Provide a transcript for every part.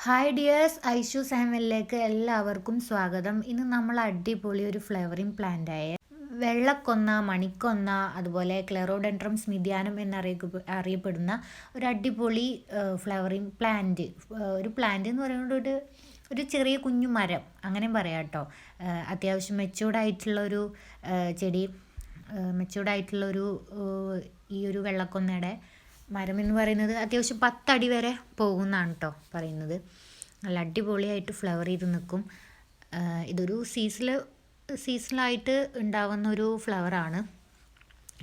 Hi dears, Aishu സാമലിലേക്ക് എല്ലാവർക്കും സ്വാഗതം. ഇന്ന് നമ്മൾ അടിപൊളി ഒരു ഫ്ലവറിങ് പ്ലാന്റായ വെള്ളക്കൊന്ന, മണിക്കൊന്ന, അതുപോലെ ക്ലെറോഡെൻഡ്രം സ്മിഥിയാനം അറിയപ്പെടുന്ന ഒരു അടിപൊളി ഫ്ലവറിങ് പ്ലാന്റ്. ഒരു പ്ലാന്റ് എന്ന് പറയുന്നത് ഒരു ചെറിയ കുഞ്ഞു മരം അങ്ങനെ പറയാം കേട്ടോ. അത്യാവശ്യം മെച്ചൂർഡായിട്ടുള്ളൊരു ചെടി, മെച്ചൂർഡായിട്ടുള്ളൊരു ഈ ഒരു വെള്ളക്കൊന്നയുടെ മരം എന്ന് പറയുന്നത് അത്യാവശ്യം 10 അടി വരെ പോകുന്നതാണ് കേട്ടോ പറയുന്നത്. നല്ല അടിപൊളിയായിട്ട് ഫ്ലവർ ചെയ്ത് നിൽക്കും. ഇതൊരു സീസണലായിട്ട് ഉണ്ടാവുന്ന ഒരു ഫ്ലവറാണ്.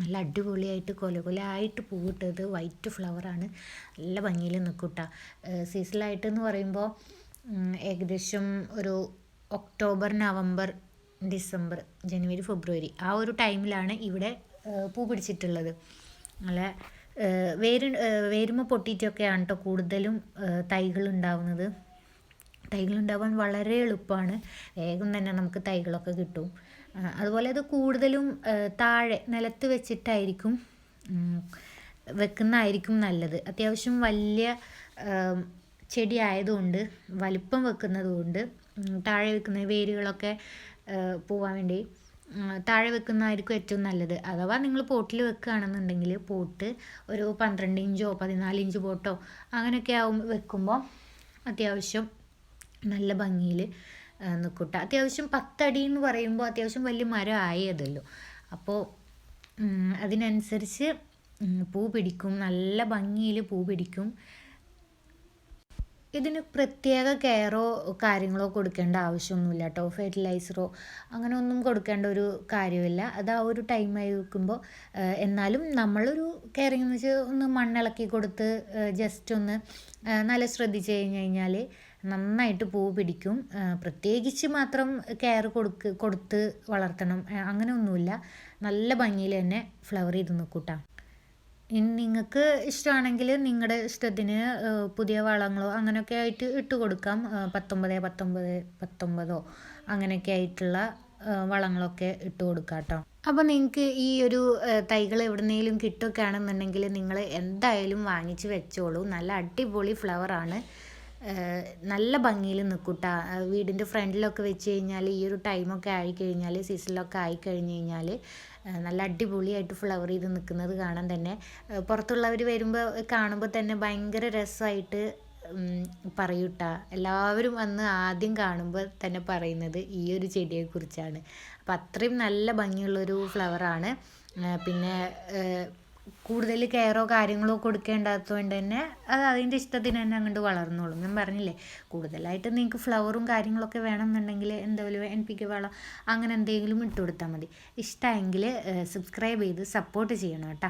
നല്ല അടിപൊളിയായിട്ട് കൊലകൊലയായിട്ട് പൂവിട്ടത് വൈറ്റ് ഫ്ലവറാണ്. നല്ല ഭംഗിയിൽ നിൽക്കും കേട്ടോ. സീസണലായിട്ട് എന്ന് പറയുമ്പോൾ ഏകദേശം ഒരു ഒക്ടോബർ, നവംബർ, ഡിസംബർ, ജനുവരി, ഫെബ്രുവരി ആ ഒരു ടൈമിലാണ് ഇവിടെ പൂ പിടിച്ചിട്ടുള്ളത്. നല്ല വേരുമ പൊട്ടിയിട്ടൊക്കെയാണ് കേട്ടോ കൂടുതലും തൈകളുണ്ടാവുന്നത്. തൈകളുണ്ടാവാൻ വളരെ എളുപ്പമാണ്. വേഗം തന്നെ നമുക്ക് തൈകളൊക്കെ കിട്ടും. അതുപോലെ അത് കൂടുതലും താഴെ നിലത്ത് വെച്ചിട്ടായിരിക്കും വെക്കുന്നതായിരിക്കും നല്ലത്. അത്യാവശ്യം വലിയ ചെടി ആയതുകൊണ്ട്, വലിപ്പം വെക്കുന്നത് കൊണ്ട് താഴെ വെക്കുന്ന വേരുകളൊക്കെ പോവാൻ വേണ്ടി താഴെ വെക്കുന്നതായിരിക്കും ഏറ്റവും നല്ലത്. അഥവാ നിങ്ങൾ പോട്ടിൽ വെക്കുകയാണെന്നുണ്ടെങ്കിൽ പോട്ട് ഒരു 12 ഇഞ്ചോ 14 ഇഞ്ച് പോട്ടോ അങ്ങനെയൊക്കെ വെക്കുമ്പോൾ അത്യാവശ്യം നല്ല ഭംഗിയിൽ നിൽക്കും. അത്യാവശ്യം 10 അടി എന്ന് പറയുമ്പോൾ അത്യാവശ്യം വലിയ മരം ആയതല്ലോ. അപ്പോൾ അതിനനുസരിച്ച് പൂ പിടിക്കും, നല്ല ഭംഗിയിൽ പൂ പിടിക്കും. ഇതിന് പ്രത്യേക കെയറോ കാര്യങ്ങളോ കൊടുക്കേണ്ട ആവശ്യമൊന്നുമില്ല കേട്ടോ. ഫെർട്ടിലൈസറോ അങ്ങനെ ഒന്നും കൊടുക്കേണ്ട ഒരു കാര്യമില്ല. അത് ആ ഒരു ടൈമായി വെക്കുമ്പോൾ എന്നാലും നമ്മളൊരു കെയറിങ് എന്ന് വെച്ചാൽ ഒന്ന് മണ്ണിളക്കി കൊടുത്ത് ജസ്റ്റ് ഒന്ന് നല്ല ശ്രദ്ധിച്ച് കഴിഞ്ഞാൽ നന്നായിട്ട് പൂ പിടിക്കും. പ്രത്യേകിച്ച് മാത്രം കെയർ കൊടുത്ത് വളർത്തണം അങ്ങനെയൊന്നുമില്ല. നല്ല ഭംഗിയിൽ തന്നെ ഫ്ലവർ ചെയ്ത് നിൽക്കൂട്ടാ. ഇനി നിങ്ങൾക്ക് ഇഷ്ടമാണെങ്കിൽ നിങ്ങളുടെ ഇഷ്ടത്തിന് പുതിയ വളങ്ങളോ അങ്ങനെയൊക്കെ ആയിട്ട് ഇട്ട് കൊടുക്കാം. 19 അങ്ങനെയൊക്കെ ആയിട്ടുള്ള വളങ്ങളൊക്കെ ഇട്ട് കൊടുക്കാം കേട്ടോ. അപ്പോൾ നിങ്ങൾക്ക് ഈ ഒരു തൈകൾ എവിടുന്നേലും കിട്ടുകയാണെന്നുണ്ടെങ്കിൽ നിങ്ങൾ എന്തായാലും വാങ്ങിച്ച് വെച്ചോളൂ. നല്ല അടിപൊളി ഫ്ലവറാണ്. നല്ല ഭംഗിയിൽ നിൽക്കൂട്ടാ. വീടിൻ്റെ ഫ്രണ്ടിലൊക്കെ വെച്ച് കഴിഞ്ഞാൽ ഈ ഒരു ടൈമൊക്കെ ആയിക്കഴിഞ്ഞാൽ, സീസണിലൊക്കെ ആയിക്കഴിഞ്ഞ് കഴിഞ്ഞാൽ നല്ല അടിപൊളിയായിട്ട് ഫ്ലവർ ചെയ്ത് നിൽക്കുന്നത് കാണാൻ തന്നെ പുറത്തുള്ളവർ വരുമ്പോൾ കാണുമ്പോൾ തന്നെ ഭയങ്കര രസമായിട്ട് പറയൂട്ടാ. എല്ലാവരും വന്ന് ആദ്യം കാണുമ്പോൾ തന്നെ പറയുന്നത് ഈ ഒരു ചെടിയെക്കുറിച്ചാണ്. അപ്പം അത്രയും നല്ല ഭംഗിയുള്ളൊരു ഫ്ലവറാണ്. പിന്നെ കൂടുതൽ കെയറോ കാര്യങ്ങളോ കൊടുക്കേണ്ടാത്തതുകൊണ്ട് തന്നെ അത് അതിൻ്റെ ഇഷ്ടത്തിന് തന്നെ അങ്ങോട്ട് വളർന്നോളും. ഞാൻ പറഞ്ഞില്ലേ, കൂടുതലായിട്ട് നിങ്ങൾക്ക് ഫ്ലവറും കാര്യങ്ങളൊക്കെ വേണമെന്നുണ്ടെങ്കിൽ എന്തെങ്കിലും NPK വളം അങ്ങനെ എന്തെങ്കിലും ഇട്ട് കൊടുത്താൽ മതി. ഇഷ്ടമെങ്കിൽ സബ്സ്ക്രൈബ് ചെയ്ത് സപ്പോർട്ട് ചെയ്യണം കേട്ടോ.